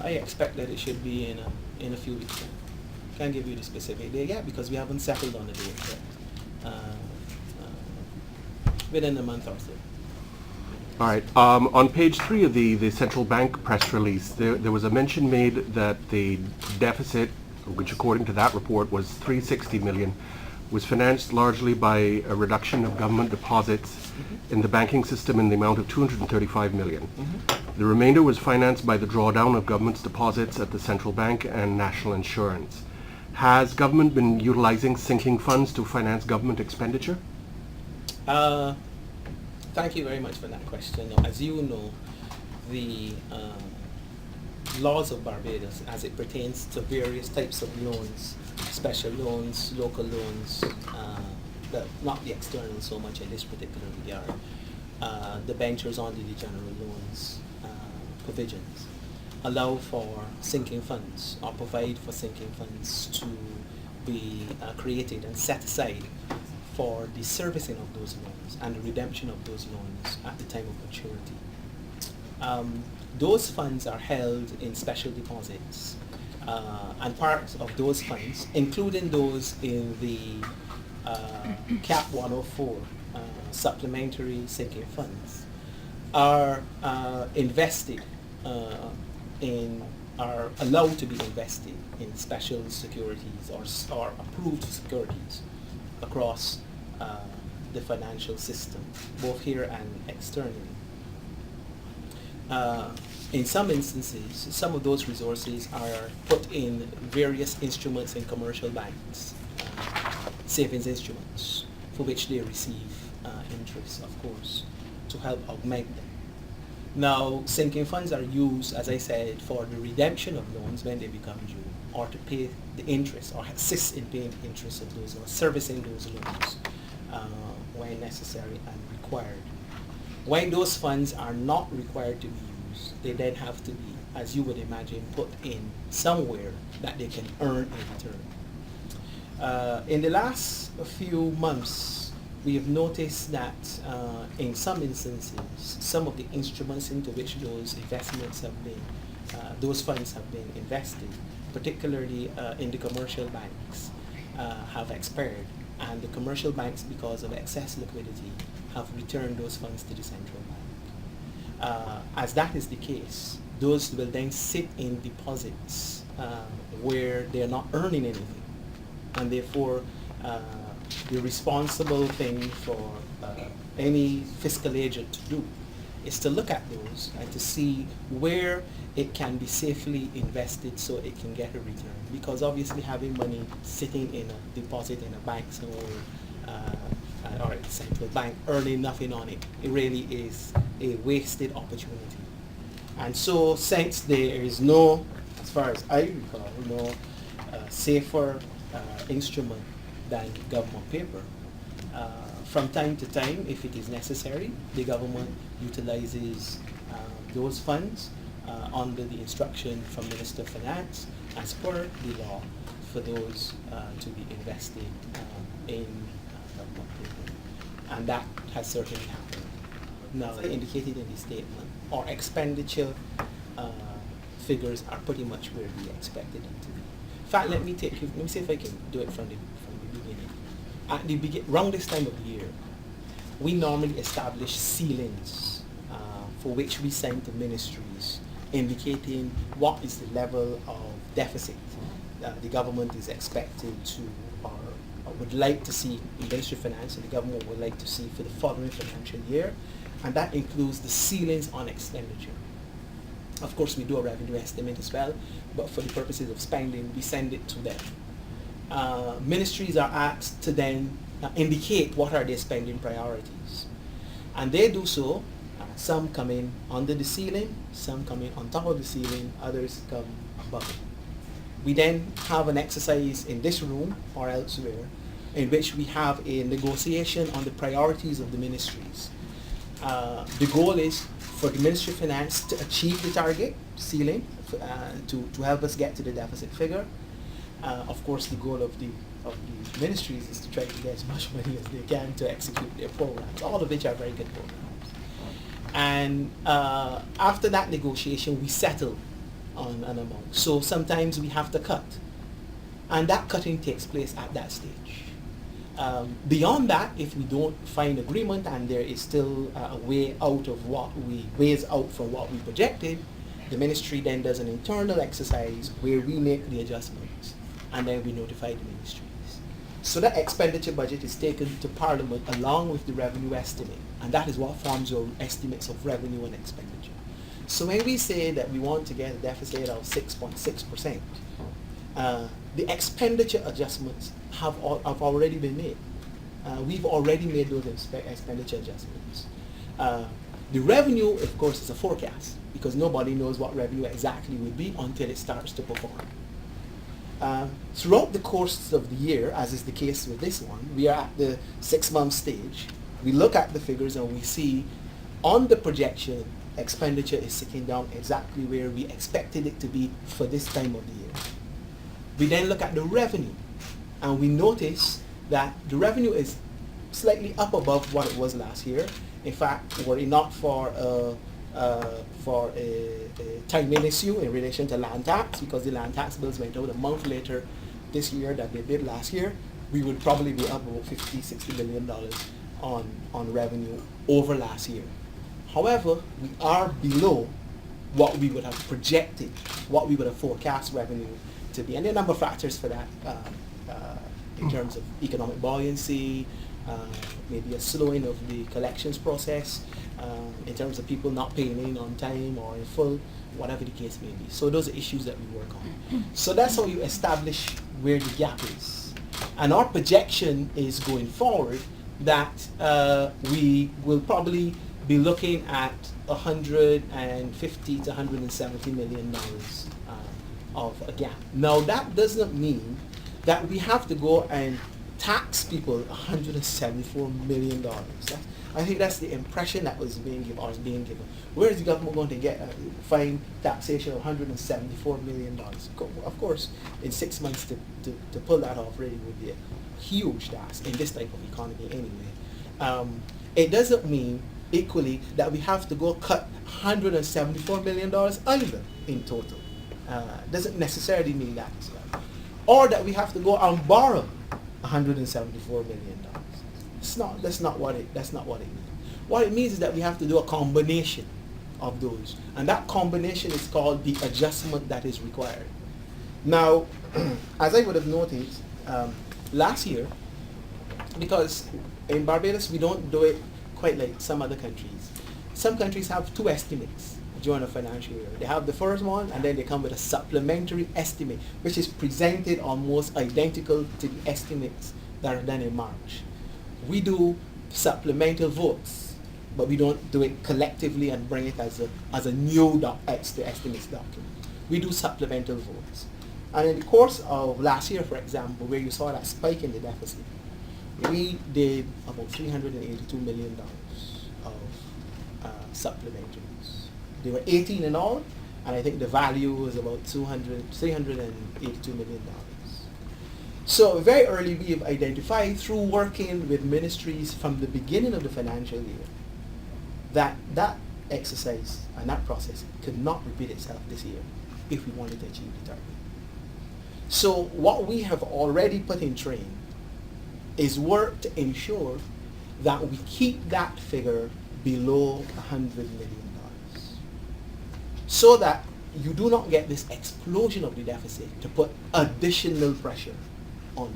I expect that it should be in a few weeks. Can't give you the specific date yet because we haven't settled on the date yet. Within a month or so. All right. On page 3 of the central bank press release, there was a mention made that the deficit, which according to that report was 360 million, was financed largely by a reduction of government deposits in the banking system in the amount of 235 million. The remainder was financed by the drawdown of government's deposits at the central bank and national insurance. Has government been utilizing sinking funds to finance government expenditure? Thank you very much for that question. As you know, the laws of Barbados, as it pertains to various types of loans, special loans, local loans, not the external so much in this particular regard, the debentures under the general loans provisions allow for sinking funds or provide for sinking funds to be created and set aside for the servicing of those loans and the redemption of those loans at the time of maturity. Those funds are held in special deposits, and part of those funds, including those in the CAP 104 supplementary sinking funds, are invested are allowed to be invested in special securities or approved securities across the financial system, both here and externally. In some instances, some of those resources are put in various instruments in commercial banks, savings instruments, for which they receive interest, of course, to help augment them. Now, sinking funds are used, as I said, for the redemption of loans when they become due, or to pay the interest, or assist in paying the interest of those loans, servicing those loans when necessary and required. When those funds are not required to be used, they then have to be, as you would imagine, put in somewhere that they can earn in return. In the last few months, we have noticed that in some instances, some of the instruments into which those investments have been, those funds have been invested, particularly in the commercial banks, have expired. And the commercial banks, because of excess liquidity, have returned those funds to the central bank. As that is the case, those will then sit in deposits where they are not earning anything, and therefore the responsible thing for any fiscal agent to do is to look at those and to see where it can be safely invested so it can get a return. Because obviously having money sitting in a deposit in a bank somewhere or at the central bank earning nothing on it, it really is a wasted opportunity. And so since there is no, as far as I recall, no safer instrument than government paper, from time to time, if it is necessary, the government utilizes those funds under the instruction from Minister of Finance as per the law for those to be invested in government paper. And that has certainly happened. Now, indicated in the statement, our expenditure figures are pretty much where we expected them to be. In fact, let me see if I can do it from the beginning. At the around this time of the year, we normally establish ceilings for which we send to ministries, indicating what is the level of deficit the government is expected to or would like to see, the Ministry of Finance and the government would like to see for the following financial year, and that includes the ceilings on expenditure. Of course, we do a revenue estimate as well, but for the purposes of spending, we send it to them. Ministries are asked to then indicate what are their spending priorities. And they do so. Some come in under the ceiling, some come in on top of the ceiling, others come above it. We then have an exercise in this room or elsewhere in which we have a negotiation on the priorities of the ministries. The goal is for the Ministry of Finance to achieve the target ceiling to help us get to the deficit figure. Of course, the goal of the ministries is to try to get as much money as they can to execute their programs, all of which are very good programs. And after that negotiation, we settle on an amount. So sometimes we have to cut. And that cutting takes place at that stage. Beyond that, if we don't find agreement and there is still a way out of ways out from what we projected, the ministry then does an internal exercise where we make the adjustments and then we notify the ministries. So that expenditure budget is taken to Parliament along with the revenue estimate, and that is what forms your estimates of revenue and expenditure. So when we say that we want to get a deficit of 6.6%, the expenditure adjustments have already been made. We've already made those expenditure adjustments. The revenue, of course, is a forecast because nobody knows what revenue exactly would be until it starts to perform. Throughout the course of the year, as is the case with this one, we are at the 6-month stage. We look at the figures and we see on the projection, expenditure is sitting down exactly where we expected it to be for this time of the year. We then look at the revenue and we notice that the revenue is slightly up above what it was last year. In fact, were it not for a timing issue in relation to land tax, because the land tax bills went out a month later this year than they did last year, we would probably be up about $50–60 billion on revenue over last year. However, we are below what we would have projected, what we would have forecast revenue to be. And there are a number of factors for that in terms of economic buoyancy, maybe a slowing of the collections process, in terms of people not paying in on time or in full, whatever the case may be. So those are issues that we work on. So that's how you establish where the gap is. And our projection is going forward that we will probably be looking at $150 to $170 million of a gap. Now that does not mean that we have to go and tax people $174 million. I think that's the impression that was being given. Where is the government going to get a fine taxation of $174 million? Of course, in 6 months to pull that off really would be a huge task in this type of economy anyway. It doesn't mean equally that we have to go cut $174 million either in total. Doesn't necessarily mean that. Or that we have to go and borrow $174 million. That's not what it means. What it means is that we have to do a combination of those. And that combination is called the adjustment that is required. Now, as I would have noted, last year, because in Barbados we don't do it quite like some other countries. Some countries have two estimates during a financial year. They have the first one and then they come with a supplementary estimate which is presented almost identical to the estimates that are done in March. We do supplemental votes, but we don't do it collectively and bring it as a new estimates document. We do supplemental votes. And in the course of last year, for example, where you saw that spike in the deficit, we did about $382 million of supplementaries. There were 18 in all, and I think the value was about $382 million. So very early we have identified through working with ministries from the beginning of the financial year that exercise and that process could not repeat itself this year if we wanted to achieve the target. So what we have already put in train is work to ensure that we keep that figure below $100 million so that you do not get this explosion of the deficit to put additional pressure on you.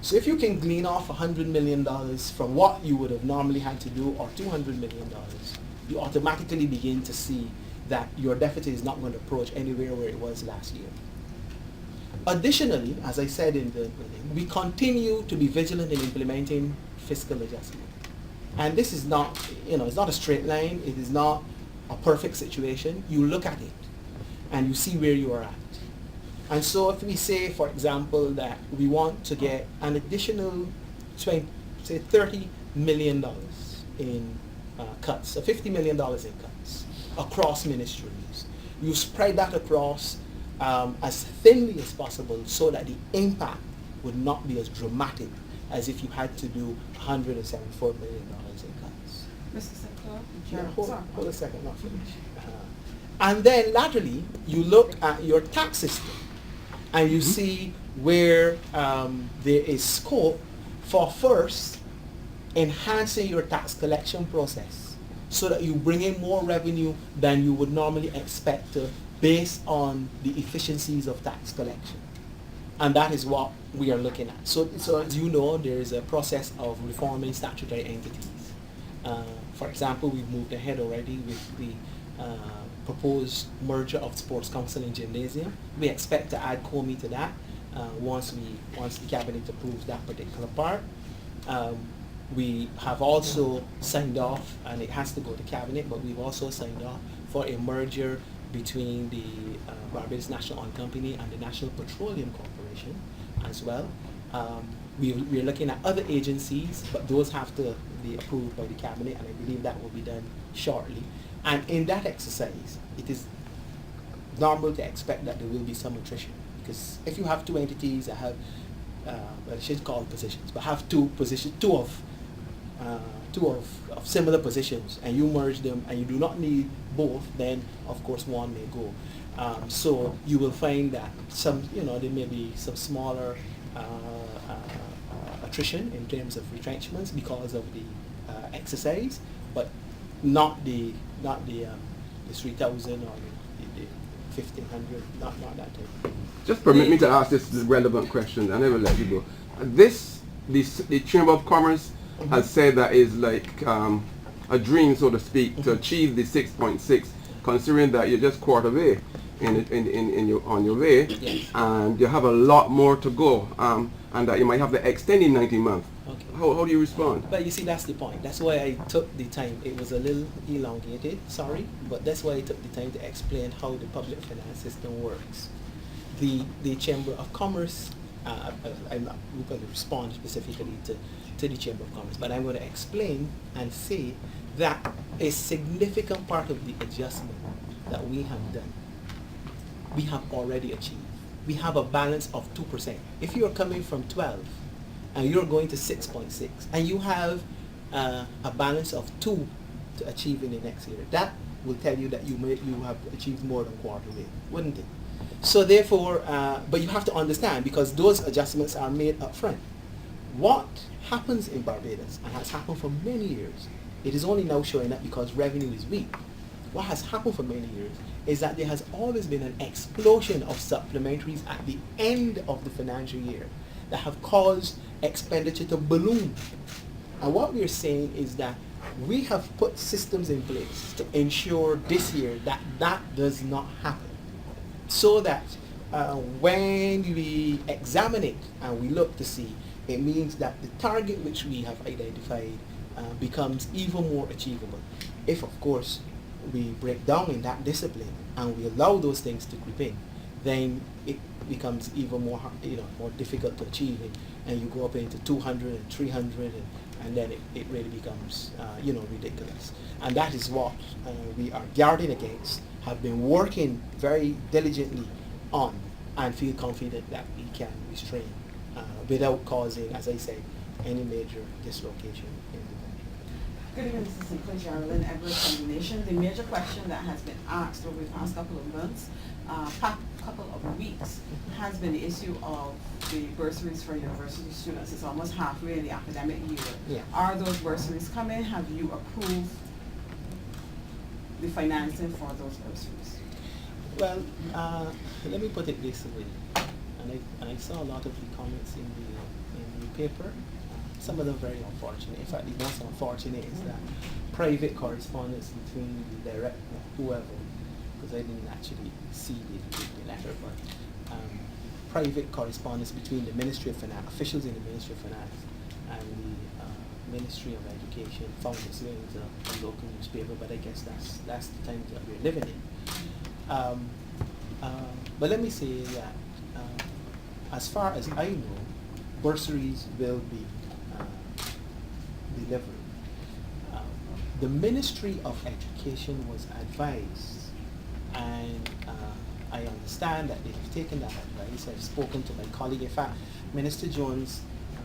So if you can glean off $100 million from what you would have normally had to do, or $200 million, you automatically begin to see that your deficit is not going to approach anywhere where it was last year. Additionally, as I said in the beginning, we continue to be vigilant in implementing fiscal adjustment. And this is not, it's not a straight line. It is not a perfect situation. You look at it and you see where you are at. And so if we say, for example, that we want to get an additional, $30 million in cuts, so $50 million in cuts across ministries, you spread that across as thinly as possible so that the impact would not be as dramatic as if you had to do $174 million in cuts. Mr. Sinckler? Yeah, hold a second, not finished. And then laterally, you look at your tax system and you see where there is scope for first enhancing your tax collection process so that you bring in more revenue than you would normally expect based on the efficiencies of tax collection. And that is what we are looking at. So as you know, there is a process of reforming statutory entities. For example, we've moved ahead already with the proposed merger of Sports Council and Gymnasium. We expect to add COMI to that once the cabinet approves that particular part. We have also signed off, and it has to go to cabinet, but we've also signed off for a merger between the Barbados National Oil Company and the National Petroleum Corporation as well. We're looking at other agencies, but those have to be approved by the cabinet, and I believe that will be done shortly. And in that exercise, it is normal to expect that there will be some attrition, because if you have two entities that have, well, I should call positions, but have two of similar positions, and you merge them and you do not need both, then of course one may go. So you will find that there may be some smaller attrition in terms of retrenchments because of the exercise, but not the 3,000 or the 1,500, not that type. Just permit me to ask this relevant question. I never let you go. The Chamber of Commerce has said that is like a dream, so to speak, to achieve the 6.6, considering that you're just quarter way on your way, yes, and you have a lot more to go, and that you might have to extend in 19 months. Okay. How do you respond? But you see, that's the point. That's why I took the time. It was a little elongated, sorry, but that's why I took the time to explain how the public finance system works. The Chamber of Commerce, I'm not going to respond specifically to the Chamber of Commerce, but I'm going to explain and say that a significant part of the adjustment that we have done, we have already achieved. We have a balance of 2%. If you're coming from 12 and you're going to 6.6, and you have a balance of 2 to achieve in the next year, that will tell you that you have achieved more than quarter way, wouldn't it? So therefore, but you have to understand, because those adjustments are made up front. What happens in Barbados, and has happened for many years, it is only now showing up because revenue is weak. What has happened for many years is that there has always been an explosion of supplementaries at the end of the financial year that have caused expenditure to balloon. And what we're saying is that we have put systems in place to ensure this year that that does not happen, so that when we examine it and we look to see, it means that the target which we have identified becomes even more achievable. If, of course, we break down in that discipline and we allow those things to creep in, then it becomes even more, more difficult to achieve, and you go up into 200 and 300, and then it really becomes, ridiculous. And that is what we are guarding against, have been working very diligently on, and feel confident that we can restrain without causing, as I say, any major dislocation in the country. Good evening, Mr. Sinckler, Geraldine Edwards from the Nation. The major question that has been asked over the past couple of months, couple of weeks, has been the issue of the bursaries for university students. It's almost halfway in the academic year. Yeah. Are those bursaries coming? Have you approved the financing for those bursaries? Well, let me put it this way, and I saw a lot of the comments in the paper. Some of them very unfortunate. In fact, the most unfortunate is that private correspondence between the director, whoever, because I didn't actually see the letter, but private correspondence between the Ministry of Finance, officials in the Ministry of Finance, and the Ministry of Education found its way into a local newspaper. But I guess that's the times that we're living in. But let me say that as far as I know, bursaries will be delivered. The Ministry of Education was advised, and I understand that they have taken that advice. I've spoken to my colleague. In fact, Minister Jones,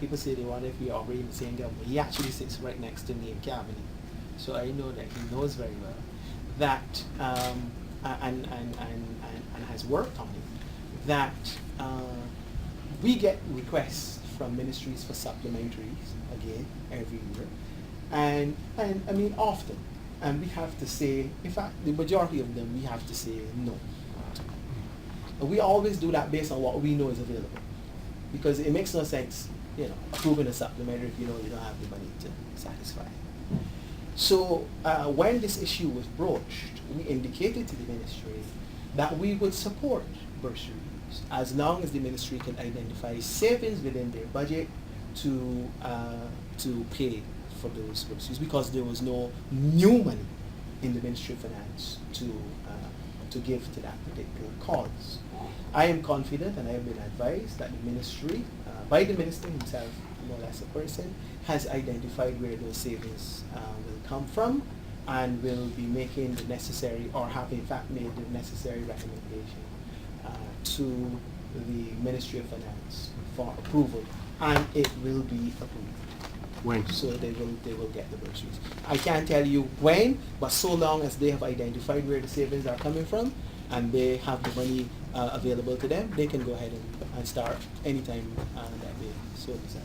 people say they wonder if we are already in the same government. He actually sits right next to me in cabinet, so I know that he knows very well that and has worked on it, that we get requests from ministries for supplementaries, again, every year. And I mean, often. And we have to say, in fact, the majority of them, we have to say no. And we always do that based on what we know is available. Because it makes no sense, approving a supplementary if you know you don't have the money to satisfy. So when this issue was broached, we indicated to the ministry that we would support bursaries as long as the ministry can identify savings within their budget to pay for those bursaries, because there was no new money in the Ministry of Finance to give to that particular cause. I am confident, and I have been advised, that the ministry, by the minister himself, no less a person, has identified where those savings will come from, and will be making the necessary, or have in fact made the necessary recommendation to the Ministry of Finance for approval, and it will be approved. When? So they will get the bursaries. I can't tell you when, but so long as they have identified where the savings are coming from, and they have the money available to them, they can go ahead and start anytime that they so desire.